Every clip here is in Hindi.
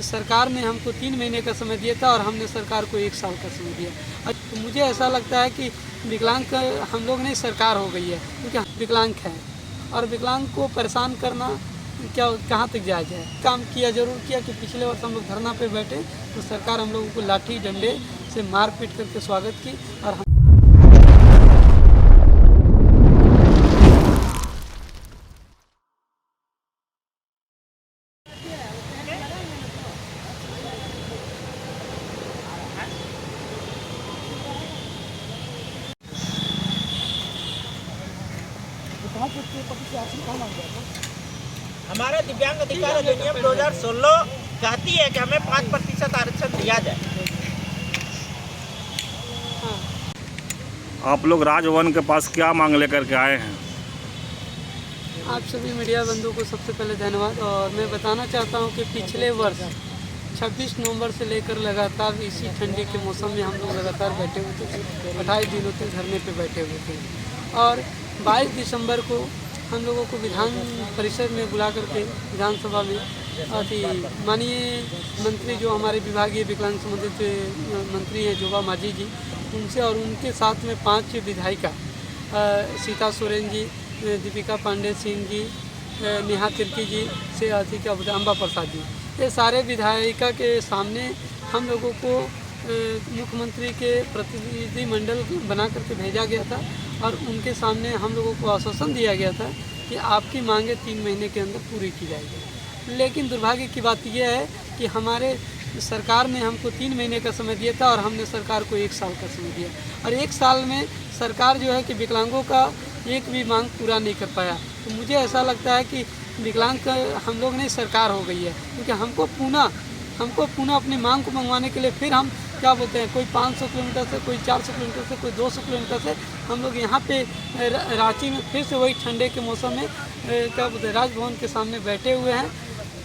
सरकार ने हमको 3 महीने का समय दिया था और हमने सरकार को 1 साल का समय दिया। तो मुझे ऐसा लगता है कि विकलांग हम लोग नहीं, सरकार हो गई है, क्योंकि हम विकलांग हैं और विकलांग को परेशान करना क्या कहाँ तक जायज़ है। काम किया जरूर किया कि पिछले वर्ष हम लोग धरना पे बैठे तो सरकार हम लोगों को लाठी डंडे से मार पीट करके स्वागत की और हमारा दिव्यांग अधिकार अधिनियम 2016 कहती है कि हमें 5% आरक्षण दिया जाए। आप लोग राजभवन के पास क्या मांग लेकर के आए हैं? आप सभी मीडिया बंधुओं को सबसे पहले धन्यवाद। और मैं बताना चाहता हूं कि पिछले वर्ष 26 नवंबर से लेकर लगातार इसी ठंडी के मौसम में हम लोग लगातार बैठे हुए थे। 28 दिनों तक धरने पे बैठे हुए थे और 22 दिसंबर को हम लोगों को विधान परिषद में बुला करके विधानसभा में माननीय मंत्री जो हमारे विभागीय विकलांग संबंधित मंत्री हैं जोबा मांझी जी, उनसे और उनके साथ में 5 विधायिका सीता सोरेन जी, दीपिका पांडे सिंह जी, नेहा तिर्की जी से अम्बा प्रसाद जी, ये सारे विधायिका के सामने हम लोगों को मुख्यमंत्री के प्रतिनिधि मंडल बना करके भेजा गया था और उनके सामने हम लोगों को आश्वासन दिया गया था कि आपकी मांगें 3 महीने के अंदर पूरी की जाएगी। लेकिन दुर्भाग्य की बात यह है कि हमारे सरकार ने हमको 3 महीने का समय दिया था और हमने सरकार को 1 साल का समय दिया और 1 साल में सरकार जो है कि विकलांगों का एक भी मांग पूरा नहीं कर पाया। तो मुझे ऐसा लगता है कि विकलांग हम लोग नहीं, सरकार हो गई है, क्योंकि हमको पुनः अपनी मांग को मंगवाने के लिए फिर हम क्या बोलते हैं, कोई 500 किलोमीटर से, कोई 400 किलोमीटर से, कोई 200 किलोमीटर से हम लोग यहाँ पे रांची में फिर से वही ठंडे के मौसम में क्या बोलते हैं राजभवन के सामने बैठे हुए हैं।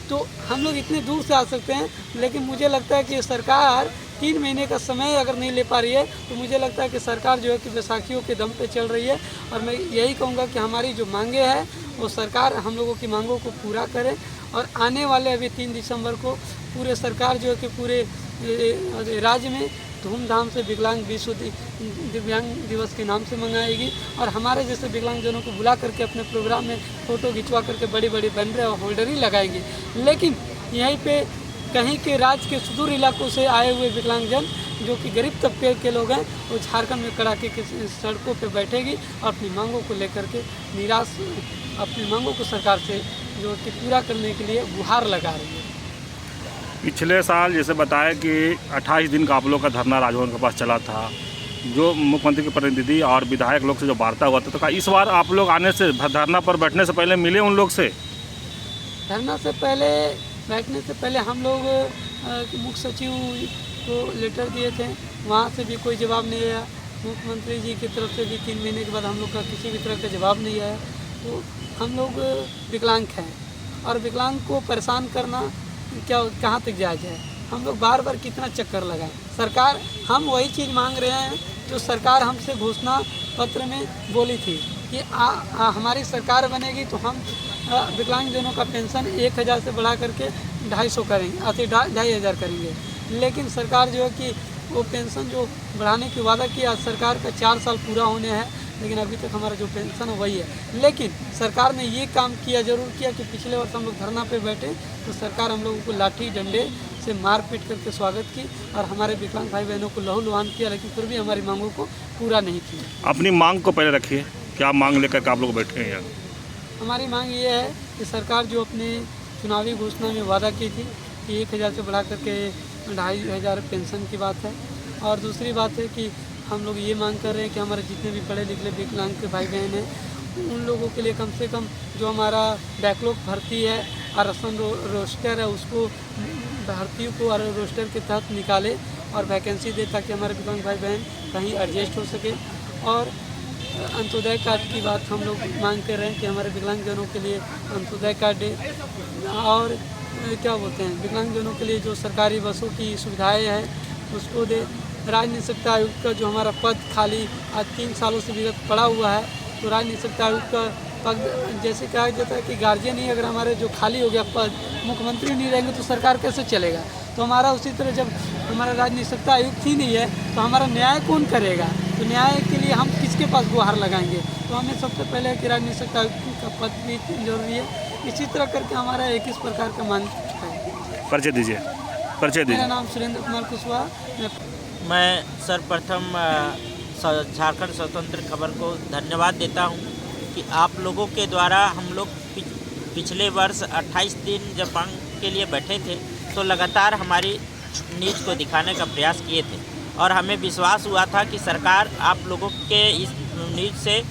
तो हम लोग इतने दूर से आ सकते हैं, लेकिन मुझे लगता है कि सरकार 3 महीने का समय अगर नहीं ले पा रही है तो मुझे लगता है कि सरकार जो है कि बैसाखियों के दम पे चल रही है। और मैं यही कहूँगा कि हमारी जो मांगे हैं वो सरकार हम लोगों की मांगों को पूरा करे और आने वाले अभी 3 दिसंबर को पूरे सरकार जो है कि पूरे राज्य में धूमधाम से विकलांग विश्व दिव्यांग दिवस के नाम से मनाएगी और हमारे जैसे विकलांगजनों को बुला करके अपने प्रोग्राम में फ़ोटो खिंचवा करके बड़ी बड़ी बैनर और होल्डर ही लगाएगी। लेकिन यहीं पे कहीं के राज्य के सुदूर इलाकों से आए हुए विकलांगजन जो कि गरीब तबके के लोग हैं वो झारखंड में कड़ाके की सड़कों पे बैठेगी और अपनी मांगों को लेकर के अपनी मांगों को सरकार से जो कि पूरा करने के लिए गुहार लगा रही है। पिछले साल जैसे बताया कि 28 दिन का आप लोग का धरना राजभवन के पास चला था, जो मुख्यमंत्री के प्रतिनिधि और विधायक लोग से जो वार्ता हुआ था, तो इस बार आप लोग आने से धरना पर बैठने से पहले मिले उन लोग से? धरना से पहले बैठने से पहले हम लोग मुख्य सचिव को लेटर दिए थे, वहाँ से भी कोई जवाब नहीं आया। मुख्यमंत्री जी की तरफ से भी 3 महीने के बाद हम लोग का किसी भी तरह का जवाब नहीं आया। तो हम लोग विकलांग हैं और विकलांग को परेशान करना कहाँ तक जायज़ है। हम लोग बार बार कितना चक्कर लगाएं। सरकार, हम वही चीज़ मांग रहे हैं जो सरकार हमसे घोषणा पत्र में बोली थी कि हमारी सरकार बनेगी तो हम विकलांगजनों का पेंशन 1000 से बढ़ा करके 250 करेंगे, 2500 करेंगे। लेकिन सरकार जो है कि वो पेंशन जो बढ़ाने की वादा किया, सरकार का 4 साल पूरा होने हैं लेकिन अभी तक हमारा जो पेंशन है वही है। लेकिन सरकार ने ये काम किया जरूर किया कि पिछले वर्ष हम लोग धरना पे बैठे तो सरकार हम लोगों को लाठी डंडे से मार पीट करके स्वागत की और हमारे विकलांग भाई बहनों को लहूलुहान किया, लेकिन फिर भी हमारी मांगों को पूरा नहीं किया। अपनी मांग को पहले रखिए, क्या मांग लेकर आप लोग बैठे हैं यहाँ? हमारी मांग ये है कि सरकार जो अपने चुनावी घोषणा में वादा की थी कि 1000 से बढ़ा करके 2500 पेंशन की बात है। और दूसरी बात है कि हम लोग ये मांग कर रहे हैं कि हमारे जितने भी पढ़े लिखे विकलांग के भाई बहन हैं उन लोगों के लिए कम से कम जो हमारा बैकलॉग भर्ती है, आरक्षण रोस्टर है, उसको भर्तियों को और रोस्टर के तहत निकाले और वैकेंसी दे ताकि हमारे विकलांग भाई बहन कहीं एडजस्ट हो सके। और अंत्योदय कार्ड की बात हम लोग मांग कर रहे हैं कि हमारे विकलांगजनों के लिए अंत्योदय कार्ड दे और क्या बोलते हैं विकलांगजनों के लिए जो सरकारी बसों की सुविधाएं हैं उसको दे। राजनिषेधता आयुक्त का जो हमारा पद खाली आज 3 सालों से विगत पड़ा हुआ है, तो राजनिषेधता आयुक्त का जैसे कहा जाता है कि गार्जियन ही अगर हमारे जो खाली हो गया पद, मुख्यमंत्री नहीं रहेंगे तो सरकार कैसे चलेगा। तो हमारा उसी तरह जब हमारा राजनीतिक सत्ता आयुक्त ही नहीं है तो हमारा न्याय कौन करेगा। तो न्याय के लिए हम किसके पास गुहार लगाएंगे। तो हमें सबसे पहले कि राजनीतिक सत्ता आयुक्त का पद भी जरूरी है। इसी तरह करके हमारा एक इस प्रकार का मान है। परिचय दीजिए, परिचय मेरा दीजिए। नाम सुरेंद्र कुमार कुशवाहा। मैं सर्वप्रथम झारखंड स्वतंत्र खबर को धन्यवाद देता हूं कि आप लोगों के द्वारा हम लोग पिछले वर्ष 28 दिन जब मांग के लिए बैठे थे तो लगातार हमारी नीच को दिखाने का प्रयास किए थे और हमें विश्वास हुआ था कि सरकार आप लोगों के इस नीच से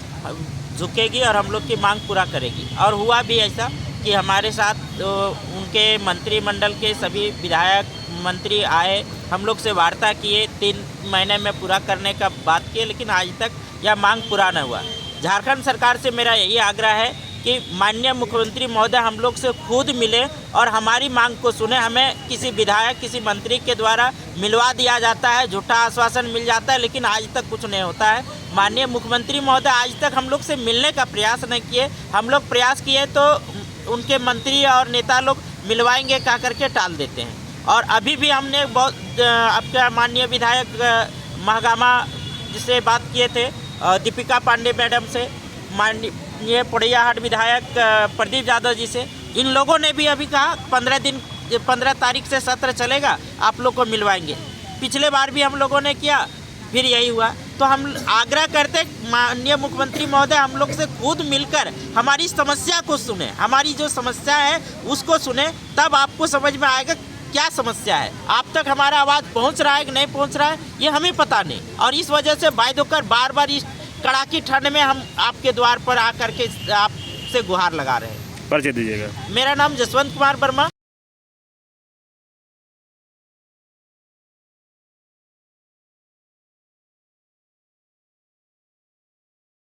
झुकेगी और हम लोग की मांग पूरा करेगी। और हुआ भी ऐसा कि हमारे साथ उनके मंत्रिमंडल के सभी विधायक मंत्री आए, हम लोग से वार्ता किए, 3 महीने में पूरा करने का बात किए, लेकिन आज तक यह मांग पूरा न हुआ। झारखंड सरकार से मेरा यही आग्रह है कि माननीय मुख्यमंत्री महोदय हम लोग से खुद मिले और हमारी मांग को सुने। हमें किसी विधायक, किसी मंत्री के द्वारा मिलवा दिया जाता है, झूठा आश्वासन मिल जाता है, लेकिन आज तक कुछ नहीं होता है। माननीय मुख्यमंत्री महोदय आज तक हम लोग से मिलने का प्रयास नहीं किए। हम लोग प्रयास किए तो उनके मंत्री और नेता लोग मिलवाएंगे कह करके टाल देते हैं। और अभी भी हमने बहुत आपका माननीय विधायक महागामा जिससे बात किए थे, दीपिका पांडे मैडम से, माननीय पोड़ैयाहाट विधायक प्रदीप यादव जी से, इन लोगों ने भी अभी कहा 15 तारीख से सत्र चलेगा, आप लोग को मिलवाएंगे। पिछले बार भी हम लोगों ने किया, फिर यही हुआ। तो हम आग्रह करते माननीय मुख्यमंत्री महोदय हम लोग से खुद मिलकर हमारी समस्या को सुने, हमारी जो समस्या है उसको सुने, तब आपको समझ में आएगा क्या समस्या है। आप तक हमारा आवाज़ पहुंच रहा है कि नहीं पहुंच रहा है ये हमें पता नहीं। और इस वजह से बाध्य होकर बार बार इस कड़ाकी ठंड में हम आपके द्वार पर आकर के आपसे गुहार लगा रहे हैं। परिचय दीजिएगा। मेरा नाम जसवंत कुमार वर्मा।